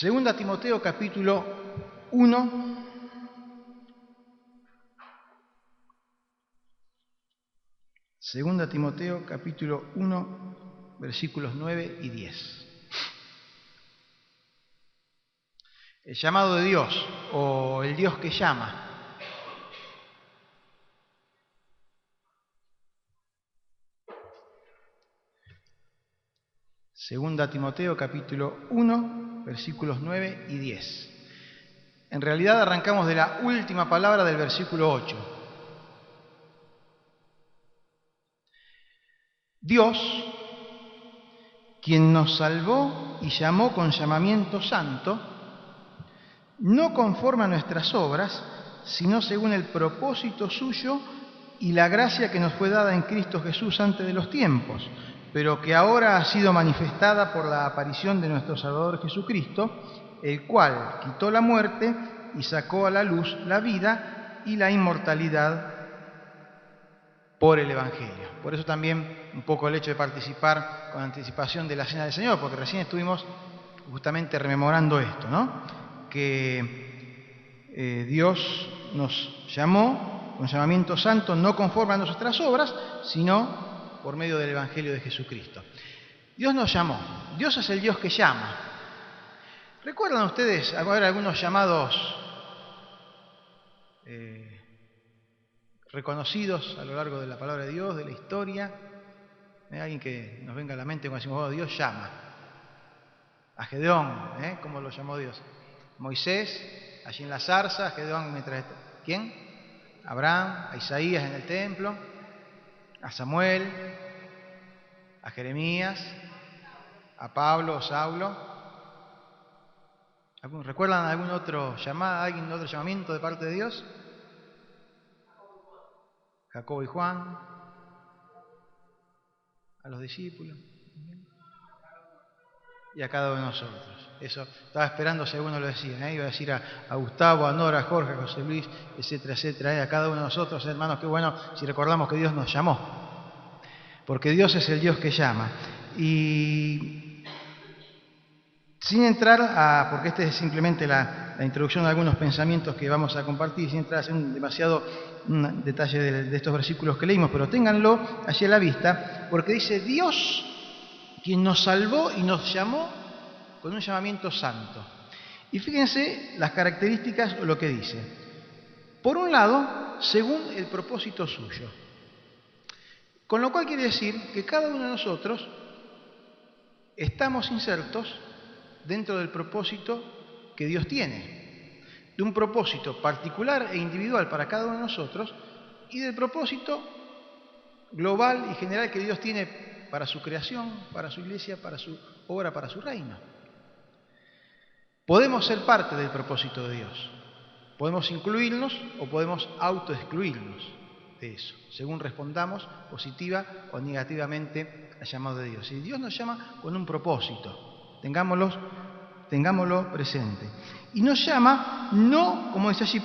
Segunda Timoteo capítulo 1. Segunda Timoteo capítulo 1, versículos 9 y 10. El llamado de Dios, o el Dios que llama. Segunda Timoteo capítulo 1, versículos 9 y 10. En realidad arrancamos de la última palabra del versículo 8. Dios, quien nos salvó y llamó con llamamiento santo, no conforme a nuestras obras, sino según el propósito suyo y la gracia que nos fue dada en Cristo Jesús antes de los tiempos, pero que ahora ha sido manifestada por la aparición de nuestro Salvador Jesucristo, el cual quitó la muerte y sacó a la luz la vida y la inmortalidad por el Evangelio. Por eso también un poco el hecho de participar con anticipación de la Cena del Señor, porque recién estuvimos justamente rememorando esto, ¿no? Que Dios nos llamó con llamamiento santo, no conforme a nuestras obras, sino por medio del Evangelio de Jesucristo. Dios nos llamó. Dios es el Dios que llama. ¿Recuerdan ustedes haber algunos llamados reconocidos a lo largo de la palabra de Dios, de la historia? Alguien que nos venga a la mente cuando decimos, oh, Dios llama. A Gedeón, ¿cómo lo llamó Dios? Moisés, allí en la zarza, Gedeón mientras... ¿Quién? Abraham, a Isaías en el templo, a Samuel, a Jeremías, a Pablo o Saulo. ¿Recuerdan algún otro llamamiento de parte de Dios? Jacobo y Juan, a los discípulos y a cada uno de nosotros. Eso estaba esperando si alguno lo decía, iba a decir a Gustavo, a Nora, a Jorge, a José Luis, etcétera, etcétera, a cada uno de nosotros, hermanos. Qué bueno si recordamos que Dios nos llamó, porque Dios es el Dios que llama. Y sin entrar porque este es simplemente la introducción de algunos pensamientos que vamos a compartir, sin entrar a hacer demasiado detalle de estos versículos que leímos, pero ténganlo allí a la vista, porque dice Dios, quien nos salvó y nos llamó con un llamamiento santo. Y fíjense las características o lo que dice. Por un lado, según el propósito suyo. Con lo cual quiere decir que cada uno de nosotros estamos insertos dentro del propósito que Dios tiene. De un propósito particular e individual para cada uno de nosotros y del propósito global y general que Dios tiene para su creación, para su iglesia, para su obra, para su reino. Podemos ser parte del propósito de Dios. Podemos incluirnos o podemos autoexcluirnos de eso, según respondamos positiva o negativamente al llamado de Dios. Y Dios nos llama con un propósito, tengámoslo presente. Y nos llama no, como dice allí,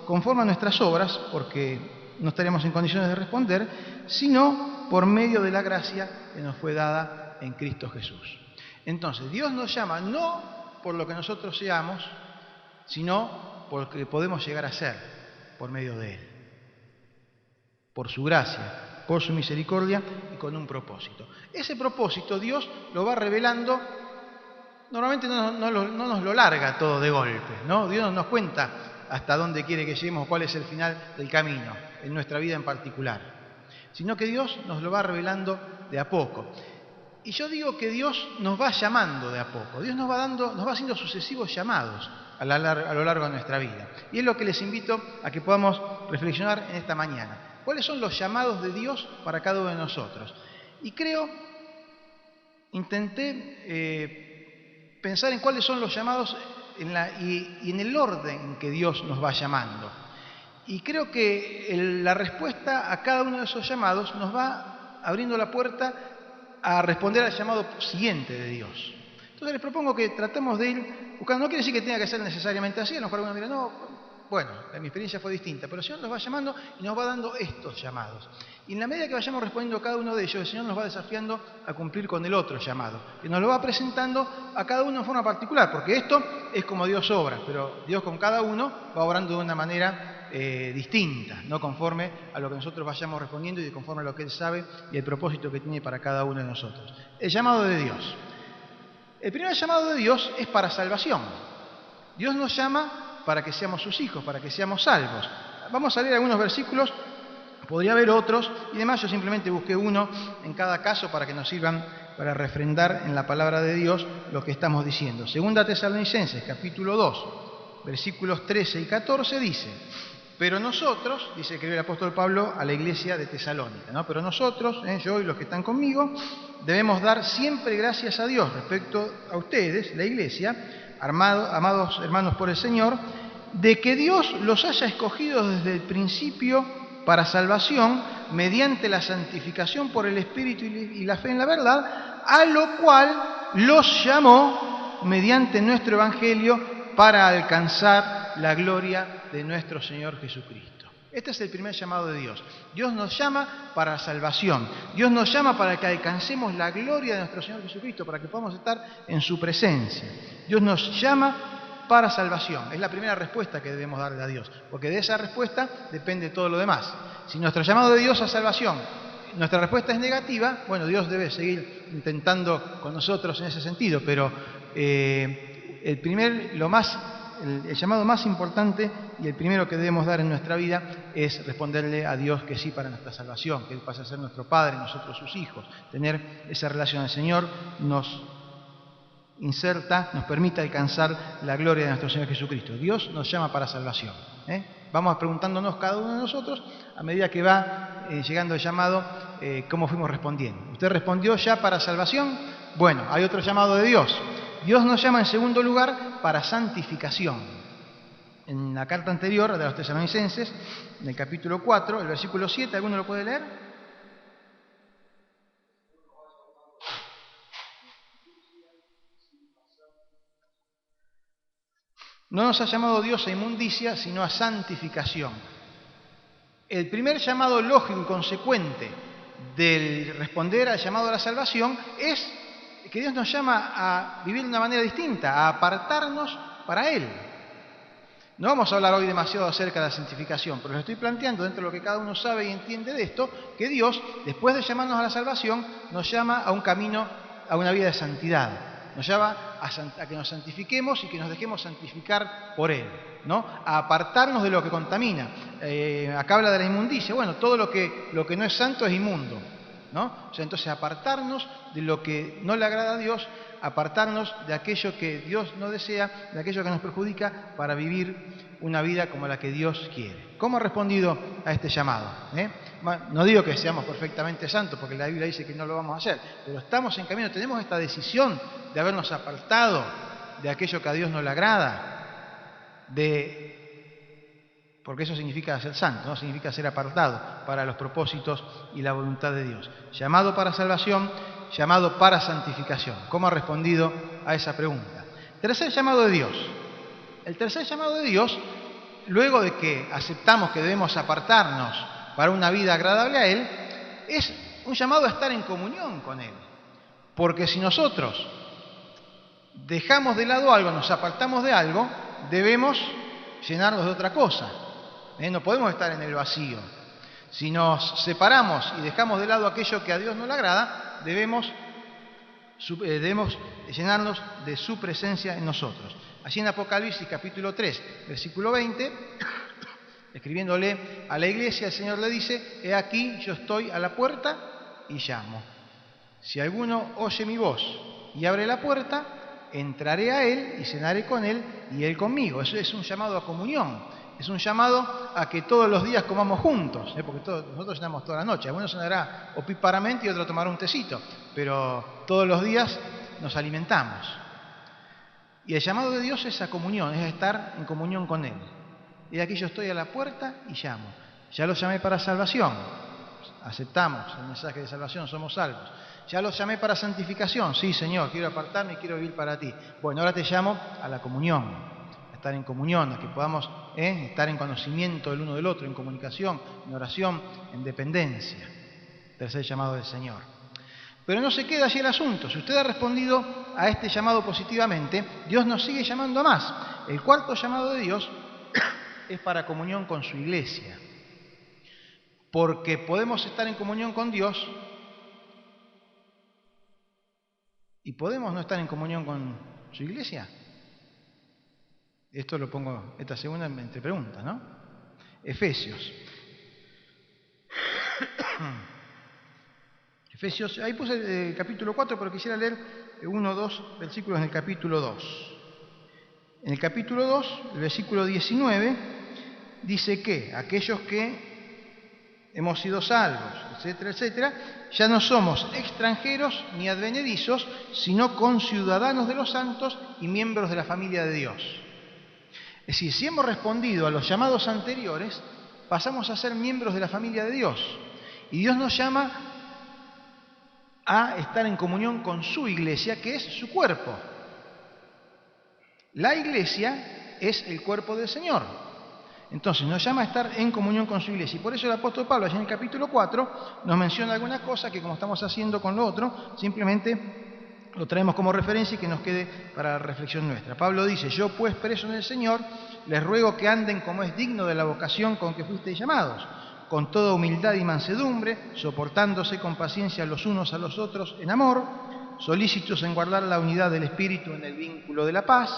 conforme a nuestras obras, porque no estaríamos en condiciones de responder, sino por medio de la gracia que nos fue dada en Cristo Jesús. Entonces, Dios nos llama no por lo que nosotros seamos, sino por lo que podemos llegar a ser por medio de Él. Por su gracia, por su misericordia y con un propósito. Ese propósito Dios lo va revelando, normalmente no nos lo larga todo de golpe, ¿no? Dios no nos cuenta hasta dónde quiere que lleguemos, cuál es el final del camino, en nuestra vida en particular, sino que Dios nos lo va revelando de a poco. Y yo digo que Dios nos va llamando de a poco, Dios nos va haciendo sucesivos llamados a lo largo de nuestra vida. Y es lo que les invito a que podamos reflexionar en esta mañana. ¿Cuáles son los llamados de Dios para cada uno de nosotros? Y intenté pensar en cuáles son los llamados y en el orden en que Dios nos va llamando. Y creo que la respuesta a cada uno de esos llamados nos va abriendo la puerta a responder al llamado siguiente de Dios. Entonces les propongo que tratemos de ir buscando. No quiere decir que tenga que ser necesariamente así. A lo mejor alguno dirá, no, Bueno, mi experiencia fue distinta, pero el Señor nos va llamando y nos va dando estos llamados. Y en la medida que vayamos respondiendo a cada uno de ellos, el Señor nos va desafiando a cumplir con el otro llamado, que nos lo va presentando a cada uno en forma particular, porque esto es como Dios obra, pero Dios con cada uno va obrando de una manera distinta, no conforme a lo que nosotros vayamos respondiendo y conforme a lo que Él sabe y el propósito que tiene para cada uno de nosotros. El llamado de Dios. El primer llamado de Dios es para salvación. Dios nos llama para que seamos sus hijos, para que seamos salvos. Vamos a leer algunos versículos, podría haber otros, y demás yo simplemente busqué uno en cada caso para que nos sirvan para refrendar en la palabra de Dios lo que estamos diciendo. Segunda Tesalonicenses, capítulo 2, versículos 13 y 14 dice: pero nosotros, dice que el apóstol Pablo a la iglesia de Tesalónica, ¿no? Pero nosotros, yo y los que están conmigo, debemos dar siempre gracias a Dios respecto a ustedes, la iglesia, amados hermanos por el Señor, de que Dios los haya escogido desde el principio para salvación, mediante la santificación por el Espíritu y la fe en la verdad, a lo cual los llamó mediante nuestro Evangelio para alcanzar la gloria de nuestro Señor Jesucristo. Este es el primer llamado de Dios. Dios nos llama para la salvación. Dios nos llama para que alcancemos la gloria de nuestro Señor Jesucristo, para que podamos estar en su presencia. Dios nos llama para salvación. Es la primera respuesta que debemos darle a Dios, porque de esa respuesta depende todo lo demás. Si nuestro llamado de Dios a salvación, nuestra respuesta es negativa, bueno, Dios debe seguir intentando con nosotros en ese sentido, pero el llamado más importante y el primero que debemos dar en nuestra vida es responderle a Dios que sí para nuestra salvación, que Él pase a ser nuestro Padre, nosotros sus hijos. Tener esa relación al Señor nos permite alcanzar la gloria de nuestro Señor Jesucristo. Dios nos llama para salvación. Vamos preguntándonos cada uno de nosotros, a medida que va llegando el llamado, cómo fuimos respondiendo. ¿Usted respondió ya para salvación? Bueno, hay otro llamado de Dios. Dios nos llama en segundo lugar para santificación. En la carta anterior de los Tesalonicenses, en el capítulo 4, el versículo 7, ¿alguno lo puede leer? No nos ha llamado Dios a inmundicia, sino a santificación. El primer llamado lógico y consecuente del responder al llamado a la salvación es que Dios nos llama a vivir de una manera distinta, a apartarnos para Él. No vamos a hablar hoy demasiado acerca de la santificación, pero les estoy planteando, dentro de lo que cada uno sabe y entiende de esto, que Dios, después de llamarnos a la salvación, nos llama a un camino, a una vida de santidad. Nos llama a que nos santifiquemos y que nos dejemos santificar por Él, ¿no? A apartarnos de lo que contamina. Acá habla de la inmundicia. Bueno, todo lo que no es santo es inmundo, ¿no? O sea, entonces apartarnos de lo que no le agrada a Dios, apartarnos de aquello que Dios no desea, de aquello que nos perjudica, para vivir una vida como la que Dios quiere. ¿Cómo ha respondido a este llamado? No digo que seamos perfectamente santos, porque la Biblia dice que no lo vamos a hacer, pero estamos en camino, tenemos esta decisión de habernos apartado de aquello que a Dios no le agrada, porque eso significa ser santo, ¿no? Significa ser apartado para los propósitos y la voluntad de Dios. Llamado para salvación, llamado para santificación. ¿Cómo ha respondido a esa pregunta? Tercer llamado de Dios. El tercer llamado de Dios, luego de que aceptamos que debemos apartarnos para una vida agradable a Él, es un llamado a estar en comunión con Él. Porque si nosotros dejamos de lado algo, nos apartamos de algo, debemos llenarnos de otra cosa. No podemos estar en el vacío. Si nos separamos y dejamos de lado aquello que a Dios no le agrada, debemos llenarnos de su presencia en nosotros. Allí en Apocalipsis capítulo 3, versículo 20, escribiéndole a la iglesia, el Señor le dice: he aquí, yo estoy a la puerta y llamo. Si alguno oye mi voz y abre la puerta, entraré a él y cenaré con él y él conmigo. Eso es un llamado a comunión. Es un llamado a que todos los días comamos juntos, porque nosotros cenamos toda la noche. Algunos cenará opíparamente y otro tomará un tecito, pero todos los días nos alimentamos. Y el llamado de Dios es a comunión, es estar en comunión con Él. Y aquí yo estoy a la puerta y llamo. Ya los llamé para salvación, aceptamos el mensaje de salvación, somos salvos. Ya los llamé para santificación, sí Señor, quiero apartarme y quiero vivir para ti. Bueno, ahora te llamo a la comunión, a estar en comunión, a que podamos estar en conocimiento del uno del otro, en comunicación, en oración, en dependencia. Tercer llamado del Señor. Pero no se queda allí el asunto. Si usted ha respondido a este llamado positivamente, Dios nos sigue llamando a más. El cuarto llamado de Dios es para comunión con su iglesia. Porque podemos estar en comunión con Dios y podemos no estar en comunión con su iglesia. Esto lo pongo, esta segunda entre preguntas, ¿no? Efesios. Efesios, ahí puse el capítulo 4, pero quisiera leer 1 o 2 versículos en el capítulo 2. En el capítulo 2, el versículo 19, dice que aquellos que hemos sido salvos, etcétera, etcétera, ya no somos extranjeros ni advenedizos, sino conciudadanos de los santos y miembros de la familia de Dios. Es decir, si hemos respondido a los llamados anteriores, pasamos a ser miembros de la familia de Dios. Y Dios nos llama a estar en comunión con su iglesia, que es su cuerpo. La iglesia es el cuerpo del Señor. Entonces nos llama a estar en comunión con su iglesia. Y por eso el apóstol Pablo, allá en el capítulo 4, nos menciona algunas cosas que, como estamos haciendo con lo otro, simplemente lo traemos como referencia y que nos quede para la reflexión nuestra. Pablo dice: yo pues, preso en el Señor, les ruego que anden como es digno de la vocación con que fuisteis llamados, con toda humildad y mansedumbre, soportándose con paciencia los unos a los otros en amor, solícitos en guardar la unidad del Espíritu en el vínculo de la paz,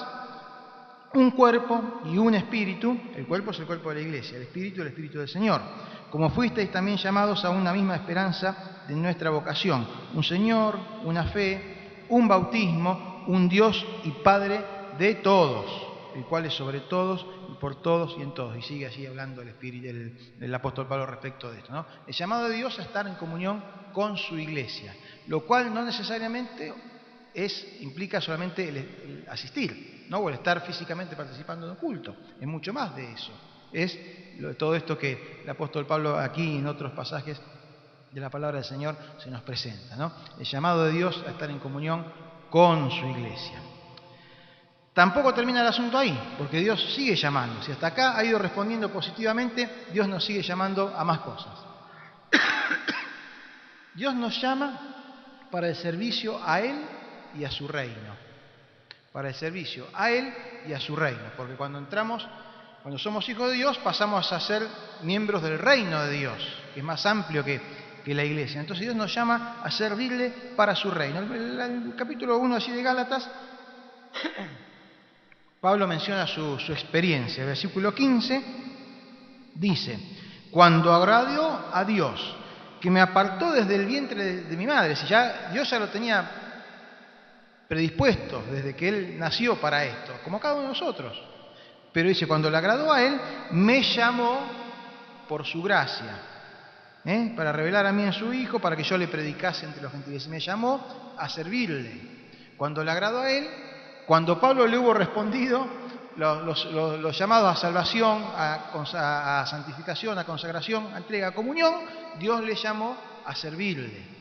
un cuerpo y un espíritu. El cuerpo es el cuerpo de la iglesia, el espíritu del Señor. Como fuisteis también llamados a una misma esperanza de nuestra vocación, un Señor, una fe, un bautismo, un Dios y Padre de todos, el cual es sobre todos y por todos y en todos. Y sigue así hablando el Espíritu, el apóstol Pablo respecto de esto, ¿no? El llamado de Dios a estar en comunión con su iglesia, lo cual no necesariamente implica solamente el asistir, ¿no? O el estar físicamente participando de un culto. Es mucho más de eso. Es todo esto que el apóstol Pablo aquí y en otros pasajes de la palabra del Señor se nos presenta, ¿no? El llamado de Dios a estar en comunión con su iglesia. Tampoco termina el asunto ahí, porque Dios sigue llamando. Si hasta acá ha ido respondiendo positivamente, Dios nos sigue llamando a más cosas. Dios nos llama para el servicio a Él y a su reino. Para el servicio a Él y a su reino. Porque cuando somos hijos de Dios, pasamos a ser miembros del reino de Dios, que es más amplio que la iglesia. Entonces Dios nos llama a servirle para su reino. El capítulo 1 así de Gálatas, Pablo menciona su experiencia. El versículo 15 dice: cuando agradó a Dios, que me apartó desde el vientre de mi madre. Si ya Dios ya lo tenía predispuesto desde que Él nació para esto, como cada uno de nosotros. Pero dice, cuando le agradó a Él, me llamó por su gracia, para revelar a mí en su Hijo, para que yo le predicase entre los gentiles. Me llamó a servirle. Cuando le agradó a Él, cuando Pablo le hubo respondido los llamados a salvación, a santificación, a consagración, a entrega, a comunión, Dios le llamó a servirle.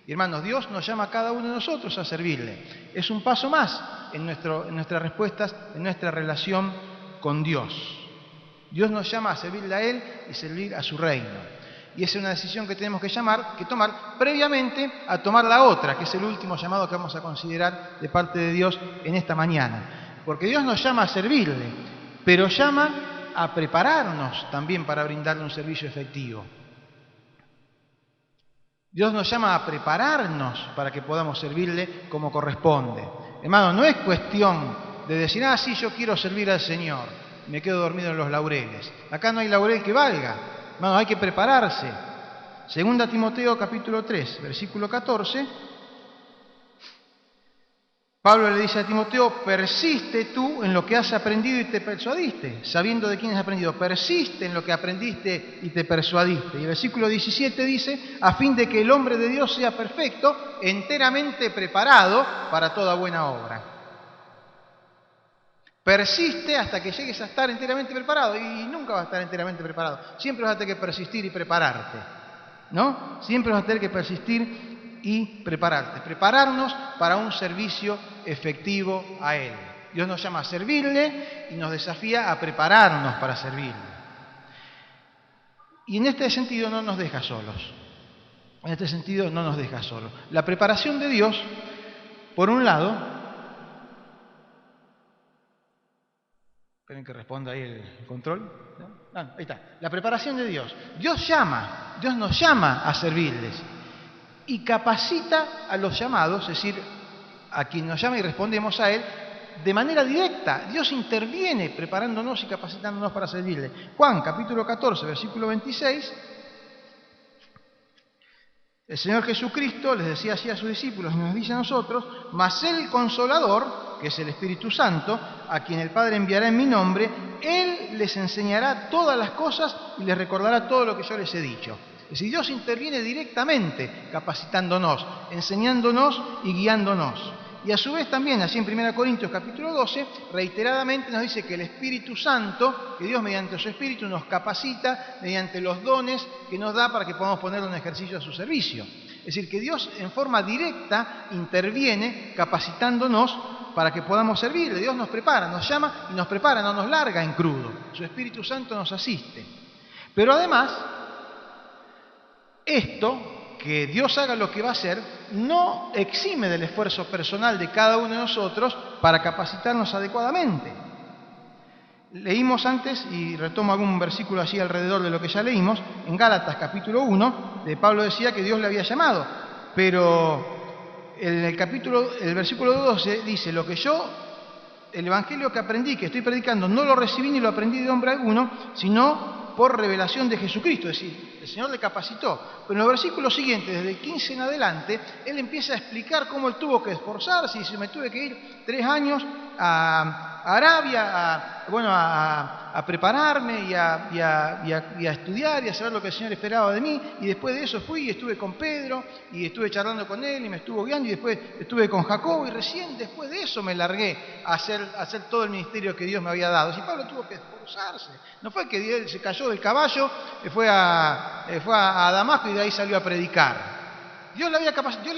Y hermanos, Dios nos llama a cada uno de nosotros a servirle. Es un paso más en nuestras respuestas, en nuestra relación con Dios. Dios nos llama a servirle a Él y servir a su reino. Y esa es una decisión que tenemos que tomar previamente a tomar la otra, que es el último llamado que vamos a considerar de parte de Dios en esta mañana. Porque Dios nos llama a servirle, pero llama a prepararnos también para brindarle un servicio efectivo. Dios nos llama a prepararnos para que podamos servirle como corresponde. Hermano, no es cuestión de decir, sí, yo quiero servir al Señor, me quedo dormido en los laureles. Acá no hay laurel que valga. Hermano, hay que prepararse. 2 Timoteo capítulo 3, versículo 14. Pablo le dice a Timoteo: persiste tú en lo que has aprendido y te persuadiste. Sabiendo de quién has aprendido, persiste en lo que aprendiste y te persuadiste. Y el versículo 17 dice: a fin de que el hombre de Dios sea perfecto, enteramente preparado para toda buena obra. Persiste hasta que llegues a estar enteramente preparado. Y nunca vas a estar enteramente preparado. Siempre vas a tener que persistir y prepararte, ¿no? Siempre vas a tener que persistir y prepararte. Prepararnos para un servicio efectivo a Él. Dios nos llama a servirle y nos desafía a prepararnos para servirle. Y en este sentido no nos deja solos. En este sentido no nos deja solos. La preparación de Dios, por un lado, esperen que responda ahí el control. Ahí está. La preparación de Dios. Dios nos llama a servirles y capacita a los llamados, es decir, a quien nos llama y respondemos a Él, de manera directa. Dios interviene preparándonos y capacitándonos para servirle. Juan, capítulo 14, versículo 26. El Señor Jesucristo les decía así a sus discípulos y nos dice a nosotros: mas el Consolador, que es el Espíritu Santo, a quien el Padre enviará en mi nombre, Él les enseñará todas las cosas y les recordará todo lo que yo les he dicho. Es decir, Dios interviene directamente capacitándonos, enseñándonos y guiándonos. Y a su vez también, así en 1 Corintios capítulo 12, reiteradamente nos dice que el Espíritu Santo, que Dios mediante su Espíritu nos capacita mediante los dones que nos da para que podamos ponerlo en ejercicio a su servicio. Es decir, que Dios en forma directa interviene capacitándonos para que podamos servirle. Dios nos prepara, nos llama y nos prepara, no nos larga en crudo. Su Espíritu Santo nos asiste. Pero además, esto, que Dios haga lo que va a hacer, no exime del esfuerzo personal de cada uno de nosotros para capacitarnos adecuadamente. Leímos antes, y retomo algún versículo allí alrededor de lo que ya leímos, en Gálatas capítulo 1, de Pablo decía que Dios le había llamado, pero en el versículo 12 dice: lo que yo, el evangelio que aprendí, que estoy predicando, no lo recibí ni lo aprendí de hombre alguno, sino por revelación de Jesucristo. Es decir, el Señor le capacitó. Pero en los versículos siguientes, desde el 15 en adelante, Él empieza a explicar cómo Él tuvo que esforzarse, y me tuve que ir 3 años a Arabia a prepararme y a estudiar y a saber lo que el Señor esperaba de mí, y después de eso fui y estuve con Pedro y estuve charlando con él y me estuvo guiando, y después estuve con Jacobo, y recién después de eso me largué a hacer todo el ministerio que Dios me había dado. Si Pablo tuvo que esforzarse, no fue que él se cayó del caballo, fue a Damasco y de ahí salió a predicar. Dios le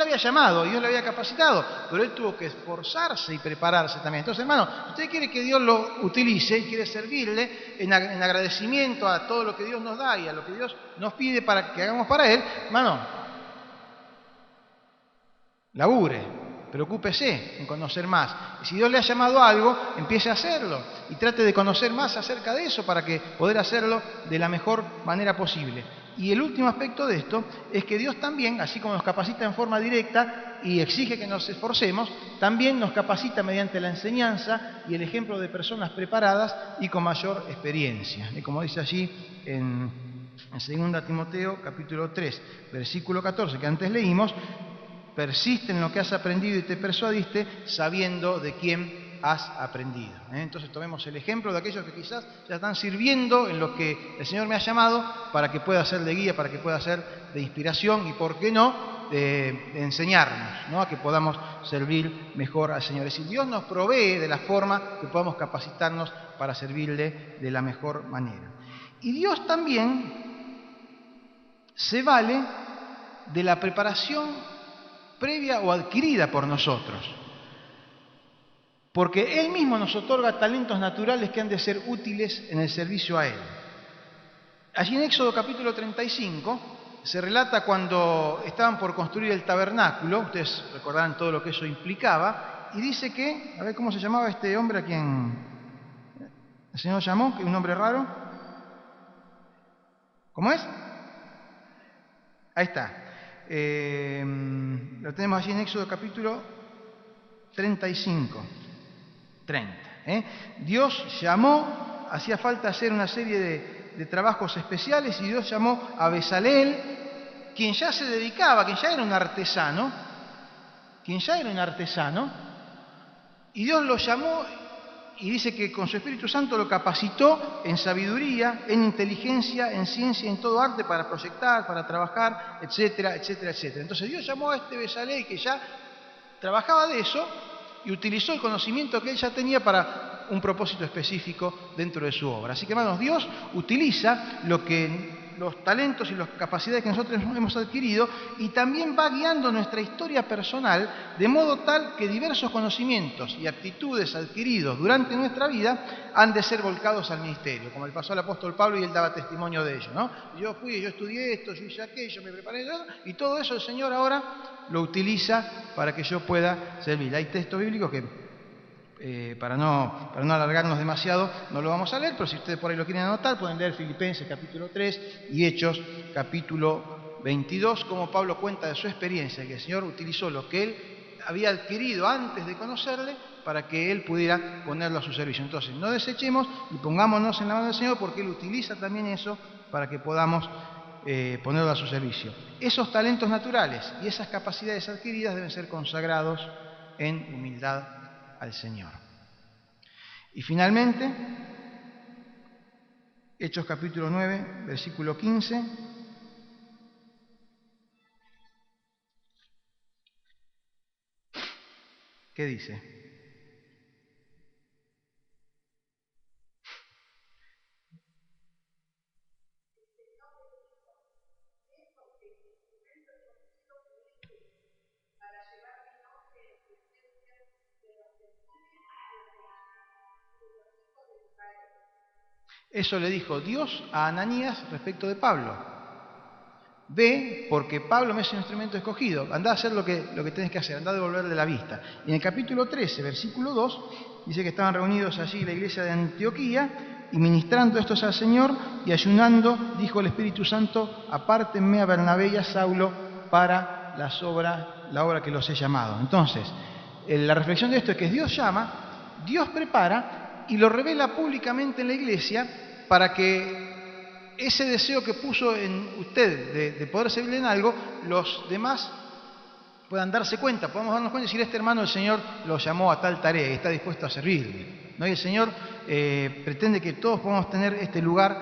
había llamado, Dios le había capacitado, pero él tuvo que esforzarse y prepararse también. Entonces, hermano, usted quiere que Dios lo utilice, quiere servirle en agradecimiento a todo lo que Dios nos da y a lo que Dios nos pide para que hagamos para Él, hermano, labure, preocúpese en conocer más. Y si Dios le ha llamado a algo, empiece a hacerlo y trate de conocer más acerca de eso para que poder hacerlo de la mejor manera posible. Y el último aspecto de esto es que Dios también, así como nos capacita en forma directa y exige que nos esforcemos, también nos capacita mediante la enseñanza y el ejemplo de personas preparadas y con mayor experiencia. Y como dice allí en 2 Timoteo capítulo 3, versículo 14, que antes leímos: persiste en lo que has aprendido y te persuadiste, sabiendo de quién has aprendido. Entonces tomemos el ejemplo de aquellos que quizás ya están sirviendo en lo que el Señor me ha llamado, para que pueda ser de guía, para que pueda ser de inspiración y, por qué no, de enseñarnos, ¿no? A que podamos servir mejor al Señor. Es decir, Dios nos provee de la forma que podamos capacitarnos para servirle de la mejor manera. Y Dios también se vale de la preparación previa o adquirida por nosotros, porque Él mismo nos otorga talentos naturales que han de ser útiles en el servicio a Él. Allí en Éxodo capítulo 35 se relata cuando estaban por construir el tabernáculo, ustedes recordarán todo lo que eso implicaba, y dice que, a ver cómo se llamaba este hombre a quien el Señor llamó, que es un nombre raro. ¿Cómo es? Ahí está. Lo tenemos allí en Éxodo capítulo 35. 30. Dios llamó, hacía falta hacer una serie de trabajos especiales, y Dios llamó a Bezaleel, quien ya se dedicaba, quien ya era un artesano, y Dios lo llamó, y dice que con su Espíritu Santo lo capacitó en sabiduría, en inteligencia, en ciencia, en todo arte para proyectar, para trabajar, etcétera, etcétera, etcétera. Entonces Dios llamó a este Bezaleel, que ya trabajaba de eso, y utilizó el conocimiento que él ya tenía para un propósito específico dentro de su obra. Así que, hermanos, Dios utiliza lo que los talentos y las capacidades que nosotros hemos adquirido, y también va guiando nuestra historia personal, de modo tal que diversos conocimientos y actitudes adquiridos durante nuestra vida han de ser volcados al ministerio, como le pasó al apóstol Pablo, y él daba testimonio de ello, ¿no? Yo fui, yo estudié esto, yo hice aquello, me preparé, y todo eso el Señor ahora lo utiliza para que yo pueda servir. Hay textos bíblicos que para no alargarnos demasiado, no lo vamos a leer, pero si ustedes por ahí lo quieren anotar, pueden leer Filipenses capítulo 3 y Hechos capítulo 22, como Pablo cuenta de su experiencia, que el Señor utilizó lo que él había adquirido antes de conocerle para que él pudiera ponerlo a su servicio. Entonces, no desechemos y pongámonos en la mano del Señor, porque él utiliza también eso para que podamos ponerlo a su servicio. Esos talentos naturales y esas capacidades adquiridas deben ser consagrados en humildad al Señor. Y finalmente, Hechos capítulo 9, versículo 15. ¿Qué dice? Eso le dijo Dios a Ananías respecto de Pablo. Ve, porque Pablo me es un instrumento escogido. Andá a hacer lo que tenés que hacer, andá a devolverle la vista. Y en el capítulo 13, versículo 2, dice que estaban reunidos allí la iglesia de Antioquía, y ministrando estos al Señor y ayunando, dijo el Espíritu Santo: apártenme a Bernabé y a Saulo para la obra que los he llamado. Entonces, la reflexión de esto es que Dios llama, Dios prepara y lo revela públicamente en la iglesia, para que ese deseo que puso en usted de poder servirle en algo, los demás puedan darse cuenta, podamos darnos cuenta y decir: este hermano, el Señor lo llamó a tal tarea y está dispuesto a servirle, ¿no? Y el Señor pretende que todos podamos tener este lugar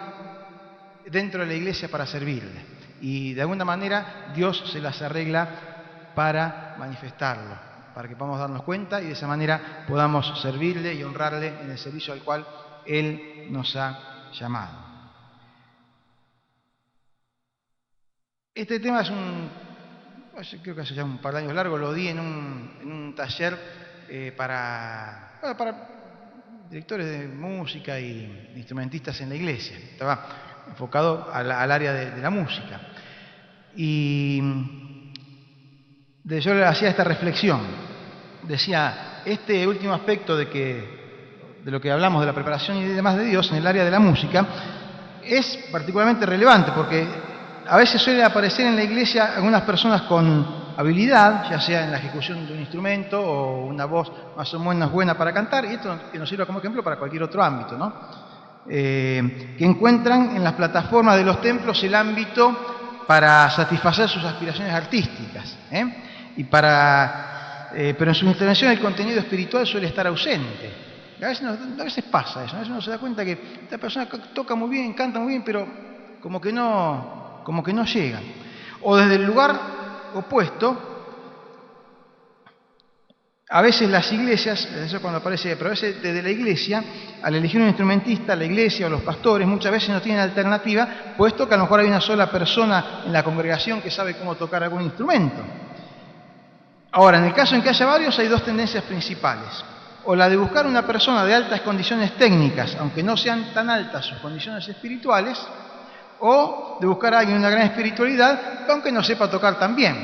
dentro de la iglesia para servirle, y de alguna manera Dios se las arregla para manifestarlo, para que podamos darnos cuenta y de esa manera podamos servirle y honrarle en el servicio al cual Él nos ha llamado. Este tema es creo que hace ya un par de años largo, lo di en un taller para directores de música y instrumentistas en la iglesia. Estaba enfocado al área de la música. Y yo le hacía esta reflexión. Decía, este último aspecto de lo que hablamos de la preparación y demás de Dios en el área de la música es particularmente relevante, porque a veces suele aparecer en la iglesia algunas personas con habilidad, ya sea en la ejecución de un instrumento o una voz más o menos buena para cantar, y esto que nos sirva como ejemplo para cualquier otro ámbito, ¿no? Que encuentran en las plataformas de los templos el ámbito para satisfacer sus aspiraciones artísticas, pero en su intervención el contenido espiritual suele estar ausente. A veces pasa eso, a veces uno se da cuenta que esta persona toca muy bien, canta muy bien, pero como que no llega. O desde el lugar opuesto, a veces las iglesias, eso cuando aparece, pero a veces desde la iglesia, al elegir un instrumentista, la iglesia o los pastores muchas veces no tienen alternativa, puesto que a lo mejor hay una sola persona en la congregación que sabe cómo tocar algún instrumento. Ahora, en el caso en que haya varios, hay dos tendencias principales. O la de buscar una persona de altas condiciones técnicas, aunque no sean tan altas sus condiciones espirituales, o de buscar a alguien de una gran espiritualidad, aunque no sepa tocar tan bien.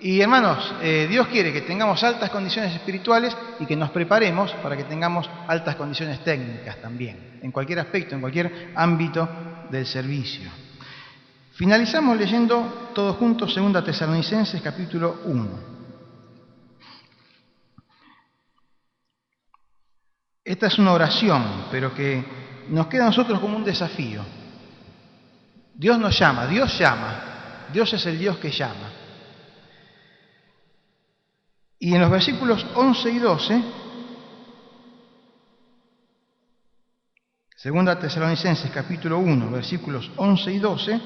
Y hermanos, Dios quiere que tengamos altas condiciones espirituales y que nos preparemos para que tengamos altas condiciones técnicas también, en cualquier aspecto, en cualquier ámbito del servicio. Finalizamos leyendo todos juntos 2 Tesalonicenses capítulo 1. Esta es una oración, pero que nos queda a nosotros como un desafío. Dios nos llama, Dios es el Dios que llama. Y en los versículos 11 y 12, 2 Tesalonicenses capítulo 1, versículos 11 y 12,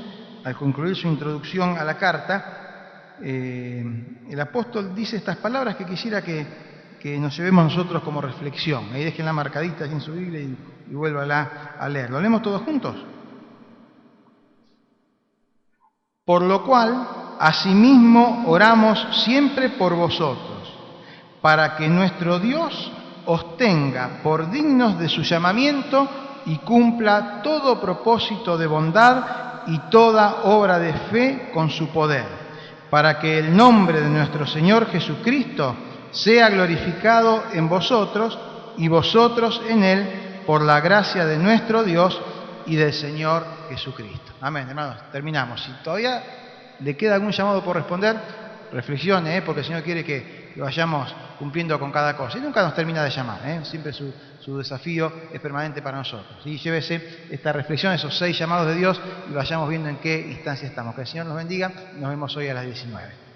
al concluir su introducción a la carta, el apóstol dice estas palabras que quisiera que nos llevemos nosotros como reflexión. Ahí déjenla marcadita en su Biblia y vuélvala a leer. ¿Lo leemos todos juntos? Por lo cual, asimismo, oramos siempre por vosotros, para que nuestro Dios os tenga por dignos de su llamamiento y cumpla todo propósito de bondad y toda obra de fe con su poder, para que el nombre de nuestro Señor Jesucristo sea glorificado en vosotros y vosotros en Él, por la gracia de nuestro Dios y del Señor Jesucristo. Amén, hermanos. Terminamos. Si todavía le queda algún llamado por responder, reflexione, porque el Señor quiere que vayamos cumpliendo con cada cosa. Y nunca nos termina de llamar, siempre su desafío es permanente para nosotros. Y llévese esta reflexión, esos 6 llamados de Dios, y vayamos viendo en qué instancia estamos. Que el Señor nos bendiga y nos vemos hoy a las 19.